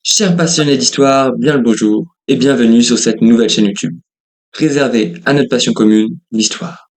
Chers passionnés d'histoire, bien le bonjour et bienvenue sur cette nouvelle chaîne YouTube, réservée à notre passion commune, l'histoire.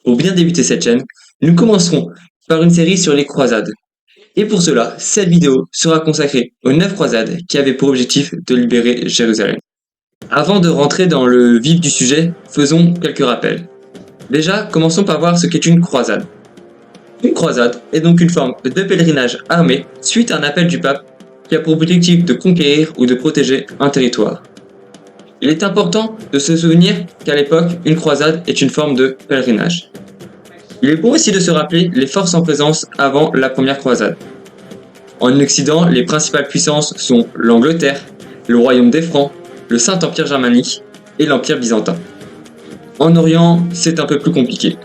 Pour bien débuter cette chaîne, nous commencerons par une série sur les croisades. Et pour cela, cette vidéo sera consacrée aux 9 croisades qui avaient pour objectif de libérer Jérusalem. Avant de rentrer dans le vif du sujet, faisons quelques rappels. Déjà, commençons par voir ce qu'est une croisade. Une croisade est donc une forme de pèlerinage armé suite à un appel du pape qui a pour objectif de conquérir ou de protéger un territoire. Il est important de se souvenir qu'à l'époque, une croisade est une forme de pèlerinage. Il est bon aussi de se rappeler les forces en présence avant la première croisade. En Occident, les principales puissances sont l'Angleterre, le royaume des Francs, le Saint-Empire germanique et l'Empire byzantin. En Orient, c'est un peu plus compliqué,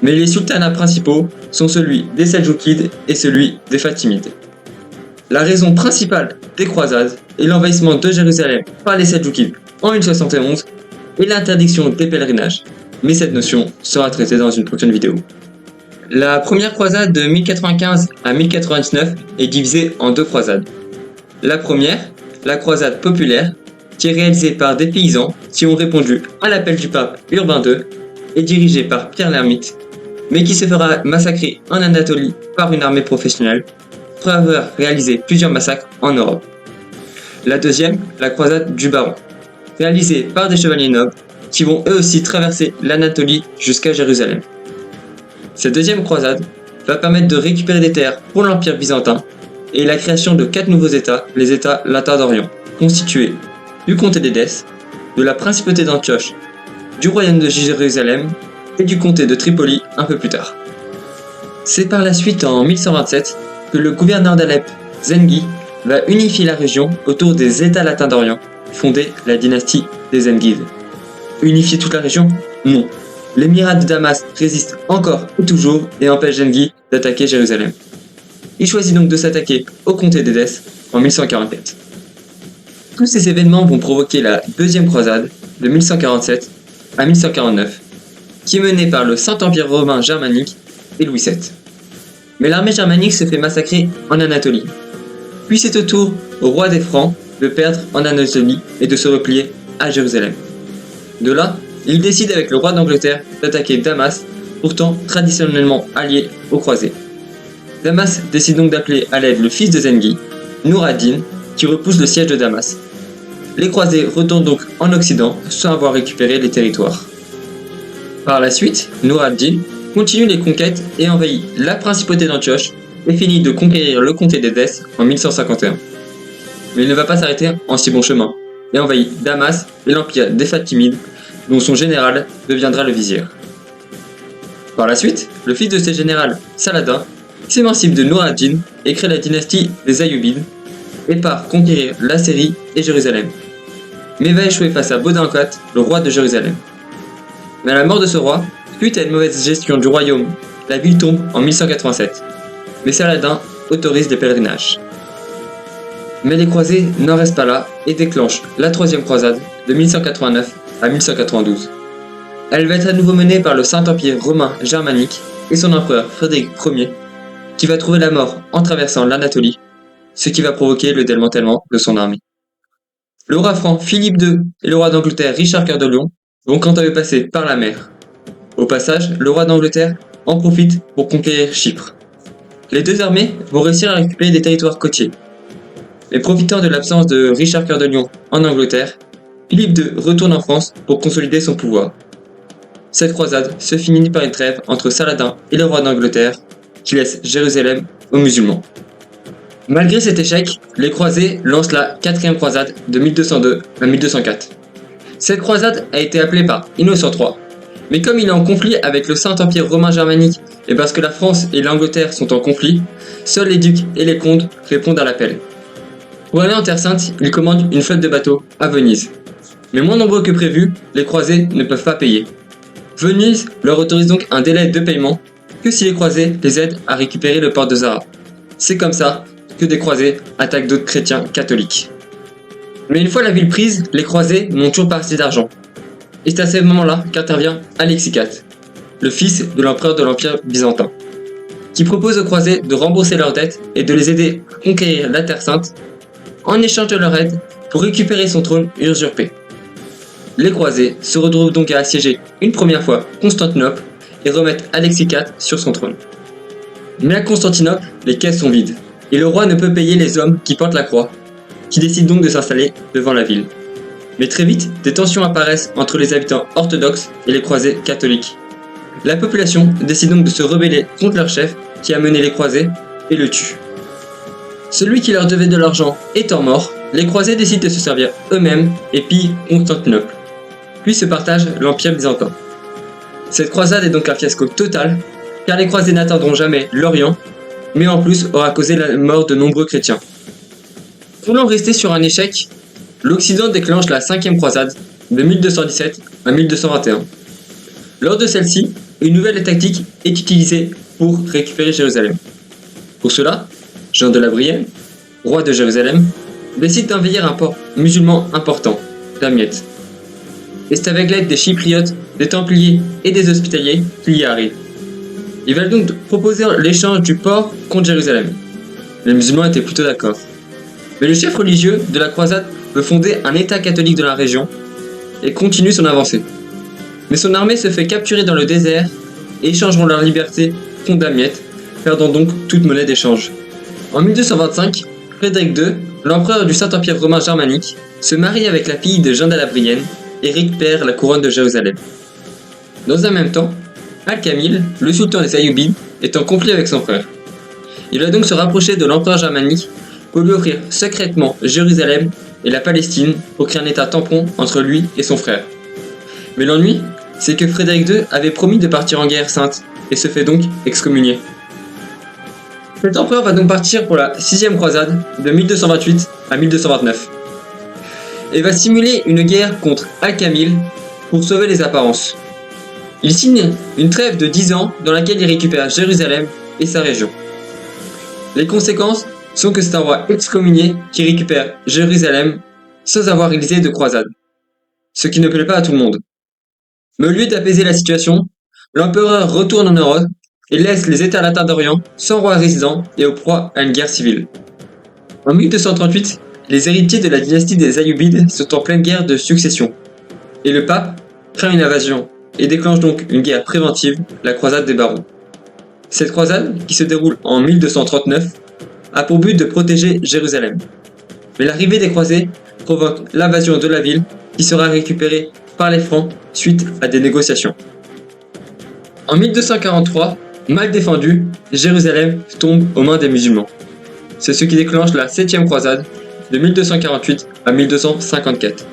mais les sultanats principaux sont celui des Seldjoukides et celui des Fatimides. La raison principale des croisades est l'envahissement de Jérusalem par les Seldjoukides en 1071 et l'interdiction des pèlerinages, mais cette notion sera traitée dans une prochaine vidéo. La première croisade de 1095 à 1099 est divisée en deux croisades. La première, la croisade populaire, qui est réalisée par des paysans qui ont répondu à l'appel du pape Urbain II et dirigée par Pierre l'Ermite, mais qui se fera massacrer en Anatolie par une armée professionnelle pour avoir réalisé plusieurs massacres en Europe. La deuxième, la croisade du Baron, réalisée par des chevaliers nobles qui vont eux aussi traverser l'Anatolie jusqu'à Jérusalem. Cette deuxième croisade va permettre de récupérer des terres pour l'Empire byzantin et la création de 4 nouveaux États, les États latins d'Orient, constitués du comté d'Édesse, de la principauté d'Antioche, du royaume de Jérusalem et du comté de Tripoli un peu plus tard. C'est par la suite en 1127 que le gouverneur d'Alep, Zengi, va unifier la région autour des États latins d'Orient, fonder la dynastie des Zengides. Unifier toute la région? Non. L'émirat de Damas résiste encore et toujours et empêche Zengi d'attaquer Jérusalem. Il choisit donc de s'attaquer au comté d'Édesse en 1144. Tous ces événements vont provoquer la deuxième croisade de 1147 à 1149, qui est menée par le Saint-Empire romain germanique et Louis VII. Mais l'armée germanique se fait massacrer en Anatolie. Puis c'est au tour au roi des Francs de perdre en Anatolie et de se replier à Jérusalem. De là, il décide avec le roi d'Angleterre d'attaquer Damas, pourtant traditionnellement allié aux croisés. Damas décide donc d'appeler à l'aide le fils de Zengi, Nour ad-Din, qui repousse le siège de Damas. Les croisés retournent donc en Occident sans avoir récupéré les territoires. Par la suite, Nour ad-Din continue les conquêtes et envahit la principauté d'Antioche et finit de conquérir le comté d'Édesse en 1151. Mais il ne va pas s'arrêter en si bon chemin et envahit Damas et l'empire des Fatimides, dont son général deviendra le vizir. Par la suite, le fils de ce général, Saladin, s'émancipe de Nour ad-Din et crée la dynastie des Ayyubides et part conquérir la Syrie et Jérusalem, mais va échouer face à Baudin IV, le roi de Jérusalem. Mais à la mort de ce roi, suite à une mauvaise gestion du royaume, la ville tombe en 1187, mais Saladin autorise les pèlerinages. Mais les croisés n'en restent pas là et déclenchent la troisième croisade de 1189 à 1192. Elle va être à nouveau menée par le Saint-Empire romain germanique et son empereur Frédéric Ier, qui va trouver la mort en traversant l'Anatolie, ce qui va provoquer le démantèlement de son armée. Le roi franc Philippe II et le roi d'Angleterre Richard Cœur de Lion vont quant à eux passer par la mer. Au passage, le roi d'Angleterre en profite pour conquérir Chypre. Les deux armées vont réussir à récupérer des territoires côtiers. Mais profitant de l'absence de Richard Cœur de Lion en Angleterre, Philippe II retourne en France pour consolider son pouvoir. Cette croisade se finit par une trêve entre Saladin et le roi d'Angleterre, qui laisse Jérusalem aux musulmans. Malgré cet échec, les croisés lancent la quatrième croisade de 1202 à 1204. Cette croisade a été appelée par Innocent III, mais comme il est en conflit avec le Saint-Empire romain germanique et parce que la France et l'Angleterre sont en conflit, seuls les ducs et les comtes répondent à l'appel. Pour aller en Terre Sainte, ils commandent une flotte de bateaux à Venise. Mais moins nombreux que prévu, les croisés ne peuvent pas payer. Venise leur autorise donc un délai de paiement que si les croisés les aident à récupérer le port de Zara. C'est comme ça que des croisés attaquent d'autres chrétiens catholiques. Mais une fois la ville prise, les croisés n'ont toujours pas assez d'argent. Et c'est à ce moment-là qu'intervient Alexis IV, le fils de l'empereur de l'Empire byzantin, qui propose aux croisés de rembourser leurs dettes et de les aider à conquérir la Terre Sainte en échange de leur aide pour récupérer son trône usurpé. Les croisés se retrouvent donc à assiéger une première fois Constantinople et remettent Alexis IV sur son trône. Mais à Constantinople, les caisses sont vides, et le roi ne peut payer les hommes qui portent la croix, qui décident donc de s'installer devant la ville. Mais très vite, des tensions apparaissent entre les habitants orthodoxes et les croisés catholiques. La population décide donc de se rebeller contre leur chef qui a mené les croisés et le tue. Celui qui leur devait de l'argent étant mort, les croisés décident de se servir eux-mêmes et pillent Constantinople. Puis se partagent l'Empire byzantin. Cette croisade est donc un fiasco total, car les croisés n'atteindront jamais l'Orient, mais en plus aura causé la mort de nombreux chrétiens. Voulant rester sur un échec, l'Occident déclenche la 5e croisade de 1217 à 1221. Lors de celle-ci, une nouvelle tactique est utilisée pour récupérer Jérusalem. Pour cela, Jean de la Brienne, roi de Jérusalem, décide d'envahir un port musulman important, Damiette. Et c'est avec l'aide des Chypriotes, des Templiers et des Hospitaliers qu'il y arrive. Ils veulent donc proposer l'échange du port contre Jérusalem. Les musulmans étaient plutôt d'accord. Mais le chef religieux de la croisade veut fonder un État catholique de la région et continue son avancée. Mais son armée se fait capturer dans le désert et échangeront leur liberté contre Damiette, perdant donc toute monnaie d'échange. En 1225, Frédéric II, l'empereur du Saint-Empire romain germanique, se marie avec la fille de Jean de la Brienne et récupère la couronne de Jérusalem. Dans un même temps, Al-Kamil, le sultan des Ayyubides, est en conflit avec son frère. Il va donc se rapprocher de l'empereur germanique pour lui offrir secrètement Jérusalem et la Palestine pour créer un état tampon entre lui et son frère. Mais l'ennui, c'est que Frédéric II avait promis de partir en guerre sainte et se fait donc excommunier. Cet empereur va donc partir pour la 6e croisade de 1228 à 1229 et va simuler une guerre contre Al-Kamil pour sauver les apparences. Il signe une trêve de 10 ans dans laquelle il récupère Jérusalem et sa région. Les conséquences sont que c'est un roi excommunié qui récupère Jérusalem sans avoir réalisé de croisade, ce qui ne plaît pas à tout le monde. Mais au lieu d'apaiser la situation, l'empereur retourne en Europe et laisse les États latins d'Orient sans roi résident et au proie à une guerre civile. En 1238, les héritiers de la dynastie des Ayyubides sont en pleine guerre de succession, et le pape craint une invasion et déclenche donc une guerre préventive, la croisade des barons. Cette croisade, qui se déroule en 1239, a pour but de protéger Jérusalem. Mais l'arrivée des croisés provoque l'invasion de la ville qui sera récupérée par les Francs suite à des négociations. En 1243, mal défendu, Jérusalem tombe aux mains des musulmans. C'est ce qui déclenche la 7e croisade de 1248 à 1254.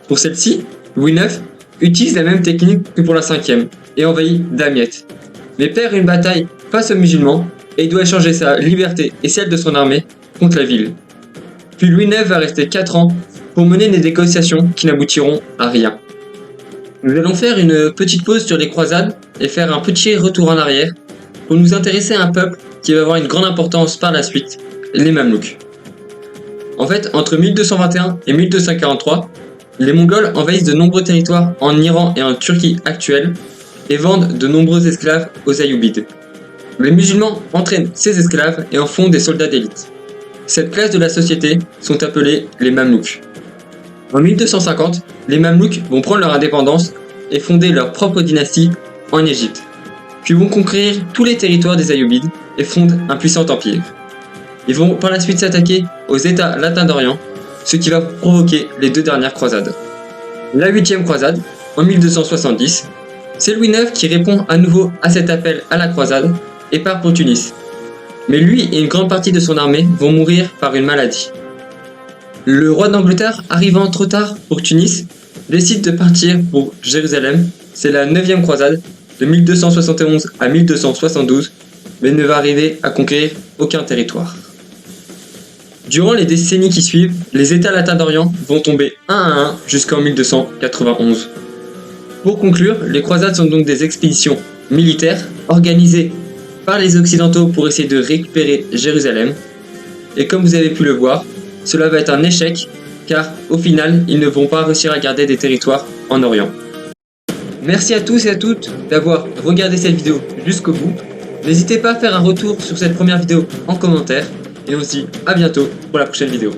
Pour celle-ci, Louis IX utilise la même technique que pour la 5e et envahit Damiette, mais perd une bataille face aux musulmans et doit échanger sa liberté et celle de son armée contre la ville. Puis Louis IX va rester 4 ans pour mener des négociations qui n'aboutiront à rien. Nous allons faire une petite pause sur les croisades et faire un petit retour en arrière pour nous intéresser à un peuple qui va avoir une grande importance par la suite, les Mamelouks. En fait, entre 1221 et 1243, les Mongols envahissent de nombreux territoires en Iran et en Turquie actuelle et vendent de nombreux esclaves aux Ayyubides. Les musulmans entraînent ces esclaves et en font des soldats d'élite. Cette classe de la société sont appelés les Mamelouks. En 1250, les Mamelouks vont prendre leur indépendance et fonder leur propre dynastie en Égypte, puis vont conquérir tous les territoires des Ayyubides et fondent un puissant empire. Ils vont par la suite s'attaquer aux États latins d'Orient, ce qui va provoquer les 2 dernières croisades. La 8e croisade, en 1270, c'est Louis IX qui répond à nouveau à cet appel à la croisade et part pour Tunis. Mais lui et une grande partie de son armée vont mourir par une maladie. Le roi d'Angleterre, arrivant trop tard pour Tunis, décide de partir pour Jérusalem. C'est la 9e croisade de 1271 à 1272, mais ne va arriver à conquérir aucun territoire. Durant les décennies qui suivent, les États latins d'Orient vont tomber un à un jusqu'en 1291. Pour conclure, les croisades sont donc des expéditions militaires organisées par les Occidentaux pour essayer de récupérer Jérusalem. Et comme vous avez pu le voir, cela va être un échec car au final, ils ne vont pas réussir à garder des territoires en Orient. Merci à tous et à toutes d'avoir regardé cette vidéo jusqu'au bout. N'hésitez pas à faire un retour sur cette première vidéo en commentaire et on se dit à bientôt pour la prochaine vidéo.